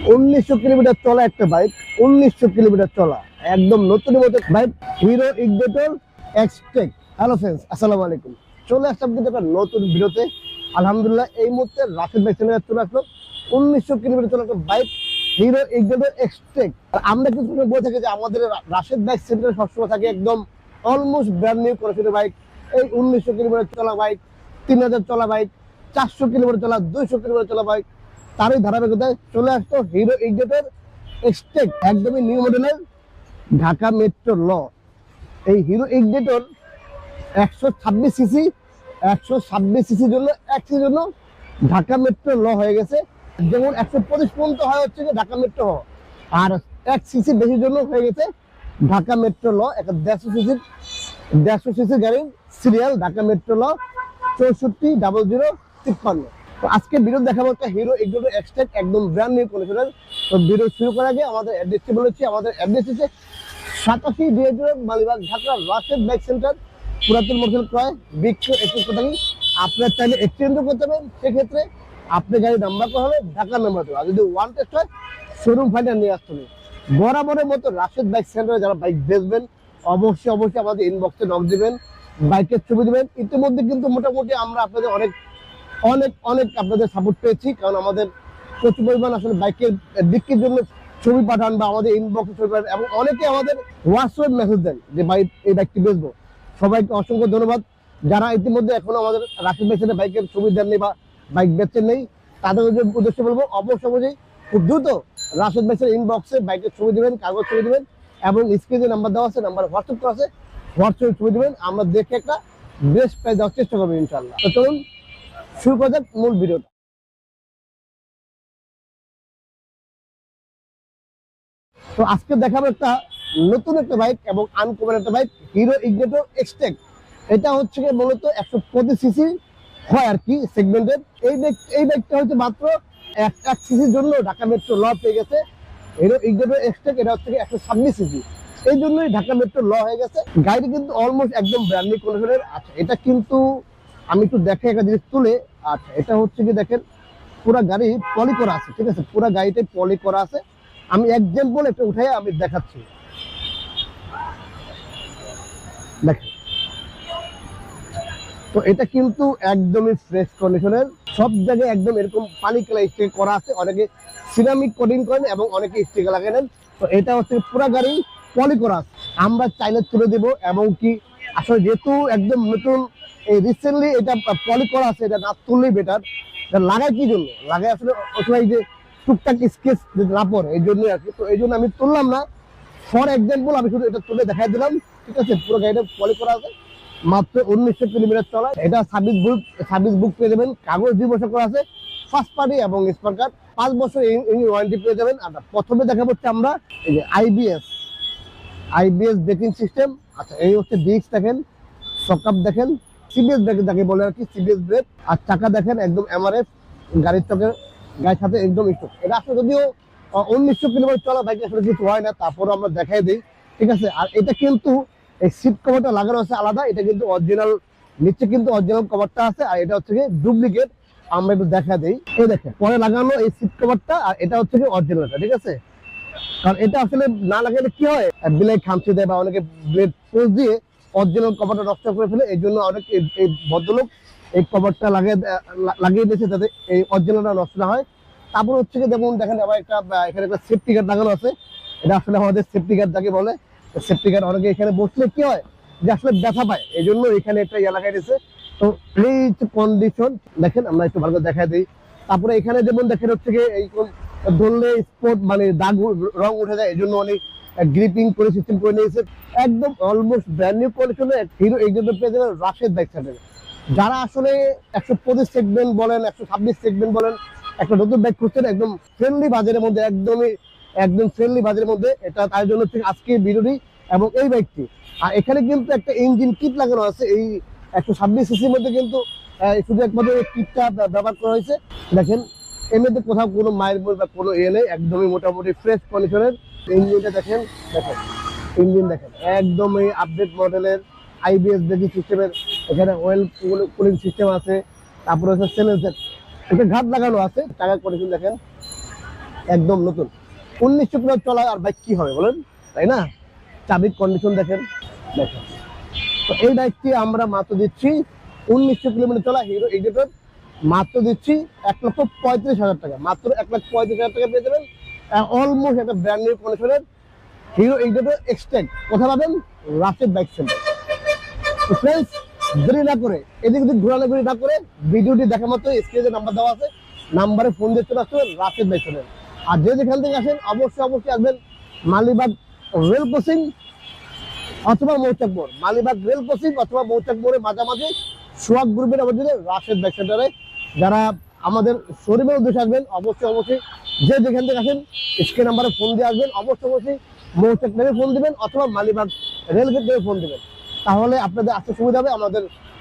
1900 kilometre চলা একটা bike, 1900 kilometre চলা একদম নতুন মতো bike, hero ignitor Xtec. Hello friends, আসসালামু আলাইকুম। চলে আসলাম কিন্তু একটা নতুন ভিডিওতে। আলহামদুলিল্লাহ এই মুহূর্তে রাশেদ বাইক চ্যানেলে চলে আসলো 1900 কিলোমিটার চলা একটা বাইক, হিরো ইগনিটর এক্সটেক। আমরা কিন্তু বলে থাকি যে আমাদের রাশেদ বাইক সেন্টারে সবসময় থাকে একদম অলমোস্ট ব্র্যান্ড নিউ কন্ডিশনের বাইক। এই 1900 কিলোমিটার চলা বাইক, 3000 চলা বাইক, 400 কিলোমিটার চলা, 200 কিলোমিটার চলা বাইক, তারই ধারাবাহিকতায় চলে আসতো হিরো ইগনিটর এক্সটেক, একদমই নিউ মডেলের ঢাকা মেট্রো ল। এই হিরো ইগনিটর 126 সিসি, 126 সিসির জন্য জন্য ঢাকা মেট্রো ল হয়ে গেছে। যেমন 125 পর্যন্ত হয় হচ্ছে যে ঢাকা মেট্রো হ, আর 1 সিসি বেশির জন্য হয়ে গেছে ঢাকা মেট্রো ল। একটা 150 সিসি গাড়ির সিরিয়াল ঢাকা মেট্রো ল 640053। তো আজকে ভিডিও দেখাবো একটা হিরো ইগনিটর এক্সটেক, একদম ব্র্যান্ড নিউ কন্ডিশনের। তো ভিডিও শুরু করার আগে আমাদের অ্যাড্রেসটি বলেছি। আমাদের অ্যাড্রেস হচ্ছে 87 DA Malibagh, Dhaka, Rashed bike centre, পুরাতন মোটরসাইকেল ক্রয় বিক্রয় এক্সচেঞ্জ করতে। আপনার চাইলে এক্সচেঞ্জও করতে পারেন, সেক্ষেত্রে আপনার গাড়ির নাম্বার করা হবে ঢাকার নাম্বার দেবে। আর যদি ওয়ান টেস্ট হয় শোরুম ফাইনাল নিয়ে আসতে হবে। বরাবরের মতো রাশেদ বাইক সেন্টারে যারা বাইক বেচবেন অবশ্যই আমাদের ইনবক্সে নক দিবেন, বাইকের ছবি দিবেন। ইতিমধ্যে কিন্তু মোটামুটি আমরা আপনাদের অনেক অনেক অনেক আপনাদের সাপোর্ট পেয়েছি, কারণ আমাদের প্রচুর পরিমাণ আসলে বাইকের বিক্রির জন্য ছবি পাঠান বা আমাদের ইনবক্সে ছবি পাঠান, এবং অনেকে আমাদের হোয়াটসঅ্যাপ মেসেজ দেন যে ভাই এই বাইকটি বেচবো। সবাইকে অসংখ্য ধন্যবাদ। যারা ইতিমধ্যে এখনো আমাদের রাশেদ বাইক সেন্টারে বাইকের ছবি দেননি বা বাইক বেচেন নেই, তাদের উদ্দেশ্যে বলবো অবশ্যই খুব দ্রুত রাশেদ বাইক সেন্টার ইনবক্সে বাইকের ছবি দিবেন, কাগজ ছবি দিবেন, এবং স্ক্রিনে নাম্বার দেওয়া আছে, নাম্বার হোয়াটসঅ্যাপ করা আছে, হোয়াটসঅ্যাপে ছবি দিবেন। আমরা দেখে একটা বেস্ট প্রাইস দেওয়ার চেষ্টা করবো ইনশাআল্লাহ। তো চলুন শুরু করা যাক মূল ভিডিওটা। তো আজকে দেখাবো একটা নতুন একটা বাইক এবং আনকমন একটা বাইক, হিরো ইগনিটর এক্সটেক। এটা হচ্ছে মূলত 125 সিসি হয় আর কি সেগমেন্টের। এই বাইকটা হচ্ছে মাত্র 1 সিসির জন্য ঢাকা মেট্রো ল পেয়ে গেছে হিরো ইগনিটর এক্সটেক। এটা হচ্ছে 126 সিসি, এই জন্যই ঢাকা মেট্রো ল হয়ে গেছে। গাড়িটি কিন্তু অলমোস্ট একদম ব্র্যান্ড নিউ কন্ডিশনের। আচ্ছা, এটা কিন্তু আমি একটু দেখে একটা জিনিস তুলে। আচ্ছা, এটা হচ্ছে কি দেখেন, পুরা গাড়ি পলি করা আছে, ঠিক আছে, পুরা গাড়িতে পলি করা আছে। আমি এক্সাম্পল একটা উঠাই আমি দেখাচ্ছি, দেখেন। তো এটা কিন্তু একদমই ফ্রেশ কন্ডিশনের, সব জায়গায় একদম এরকম পানি কালার স্টিকার করা আছে। অনেকে সিরামিক কোটিং করেন এবং অনেকে স্টিকার লাগাই নেন। তো এটা হচ্ছে পুরা গাড়ি পলি করা আছে, আমরা চাইলে তুলে দেব। এবং কি আসলে যেহেতু একদম নতুন, এই রিসেন্টলি এটা পলি করা আছে, এটা না তুললেই বেটার। এটা লাগায় কি জন্য লাগায়, আসলে ওই যে টুকটাক স্কেচ না পড়ে, এই জন্য আর কি। তো এই জন্য আমি তুললাম না, ফর এক্সাম্পল আমি শুধু এটা তুলে দেখাই দিলাম, ঠিক আছে। পুরো গাড়িটা পলি করা আছে, মাত্র 1900 কিলোমিটার চলা। এটা সার্ভিস বুক পেয়ে যাবেন, কাগজ 2 বছর করা আছে, ফার্স্ট পার্টি এবং স্পার কার্ড, 5 বছর ওয়ারেন্টি পেয়ে যাবেন। আর প্রথমে দেখা হচ্ছে আমরা এই যে আইবিএস ব্রেকিং সিস্টেম। আচ্ছা, এই হচ্ছে ডিস্ক দেখেন, সকাপ দেখেন, সিবিএস ব্রেক যাকে বলে আর কি, সিবিএস ব্রেক। আর চাকা দেখেন একদম এমআরএফ, গাড়ির চকের গাড়ির সাথে একদম স্টক। এটা আসলে যদিও 1900 কিলোমিটার চলা বাইক আসলে কিছু হয় না, তারপরে আমরা দেখাই দিই, ঠিক আছে। আর এটা কিন্তু এই সিট কভারটা লাগানো আছে আলাদা, এটা কিন্তু অরিজিনাল, নিচে কিন্তু অরিজিনাল কভারটা আছে, আর এটা হচ্ছে ডুপ্লিকেট। আমরা একটু দেখা দিই, এই দেখেন পরে লাগানো এই সিট কভারটা, আর এটা হচ্ছে অরিজিনালটা, ঠিক আছে। কারণ এটা আসলে না লাগালে কি হয়, ব্লেড খামচে দেয় বা অনেকে ব্লেড পোস্ট দিয়ে অরিজিনাল কভারটা নষ্ট করে ফেলে। এই জন্য অনেক এই ভদ্রলোক এই কভারটা লাগিয়ে দিয়েছে যাতে এই অরিজিনালটা নষ্ট না হয়। তারপর হচ্ছে যেমন দেখেন আবার এখানে একটা সেফটি গার্ড লাগানো আছে। এটা আসলে আমাদের সেফটি গার্ড যাকে বলে, সেফটি গার্ড। অনেকে এখানে বসলে কি হয় যে আসলে ব্যথা পায়, এই জন্য এখানে একটা লাগাই দিয়েছে। তো এই কন্ডিশন দেখেন, আমরা একটু ভালো করে দেখাই দিই। তারপরে এখানে যেমন দেখেন হচ্ছে এই ধরলে স্পট মানে দাগ রং উঠে যায়, এই জন্য অনেক গ্রিপিং করে সিস্টেম করে নিয়েছে। একদম অলমোস্ট ব্র্যান্ড নিউ কন্ডিশনে হিরো ইগনিটর পেয়ে যাবেন রাশেদ বাইক সেন্টারে। যারা আসলে 125 সেগমেন্ট বলেন, 126 সেগমেন্ট বলেন, একটা নতুন বাইক খুঁজছেন একদম ফ্রেন্ডলি বাজারের মধ্যে, একদম ফ্রেন্ডলি বাজারের মধ্যে, এটা তার জন্য হচ্ছে আজকে ভিডিওটি এবং এই বাইকটি। আর এখানে কিন্তু একটা ইঞ্জিন কিট লাগানো আছে এই 126 সিসির মধ্যে, কিন্তু শুধু একমাত্র কিটটা ব্যবহার করা হয়েছে। দেখেন এর মধ্যে কোথাও কোনো মায়ের বই বা কোনো নেই, একদমই মোটামুটি ফ্রেশ কন্ডিশনের। ইঞ্জিনটা দেখেন, ইঞ্জিন দেখেন একদমই আপডেট মডেলের, আইবিএস ব্রেকিং সিস্টেমের, এখানে অয়েল কুলিং সিস্টেম আছে। তারপরে হচ্ছে সেলেন্সার, এটা ঘাট লাগানো আছে। টাকার কন্ডিশন দেখেন, একদম নতুন। 1900 কিলোমিটার চলা আর বাইক কি হবে বলেন, তাই না? চাবির কন্ডিশন দেখেন। তো এই বাইকটি আমরা মাত্র দিচ্ছি 1900 কিলোমিটার চলা হিরো এক্সিটর, মাত্র দিচ্ছি 1,35,000 টাকা। মাত্র 1,35,000 টাকা পেয়ে যাবেন অলমোস্ট একটা ব্র্যান্ড নিউ কন্ডিশনের হিরো এক্সিটর এক্সটেন্ড। কোথায় পাবেন? Rashed bike centre. তো ফ্রেন্ডস, দেরি না করে এদিক ওদিক ঘোরাঘুরি না করে ভিডিওটি দেখা মতো স্ক্রিনে নাম্বার দেওয়া আছে, নাম্বারে ফোন দিয়ে চলে আসবেন রাশেদ বাইক সেন্টার। আর যে যেখান থেকে আসেন অবশ্যই আসবেন মালিবাগ রেল ক্রসিং অথবা মৌচাক মোড়, মালিবাগ রেল ক্রসিং অথবা মৌচাক মোড়ের মাঝামাঝি সোহাগ গ্রুপের অবদানে রাশেদ বাইক সেন্টারে। যারা আমাদের শোরুমের উদ্দেশ্যে আসবেন অবশ্যই যে যেখান থেকে আসেন স্ক্রিন নাম্বারে ফোন দিয়ে আসবেন। অবশ্যই মৌচাক নেমে ফোন দিবেন অথবা মালিবাগ রেলগেট নেমে ফোন দিবেন, তাহলে আপনাদের আসতে সুবিধা হবে,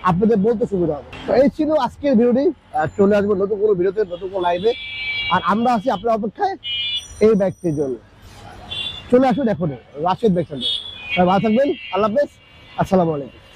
আপনাদের বলতে সুবিধা হবে। তো এই ছিল আজকের ভিডিওটি। চলে আসবো নতুন কোনো ভিডিওতে, নতুন কোনো লাইভে। আর আমরা আছি আপনার অপেক্ষায় এই বাইকটির জন্য। চলে আসুন এখন রাশেদ বাইক সেন্টার। ভালো থাকবেন, আল্লাহ হাফেজ, আসসালামু আলাইকুম।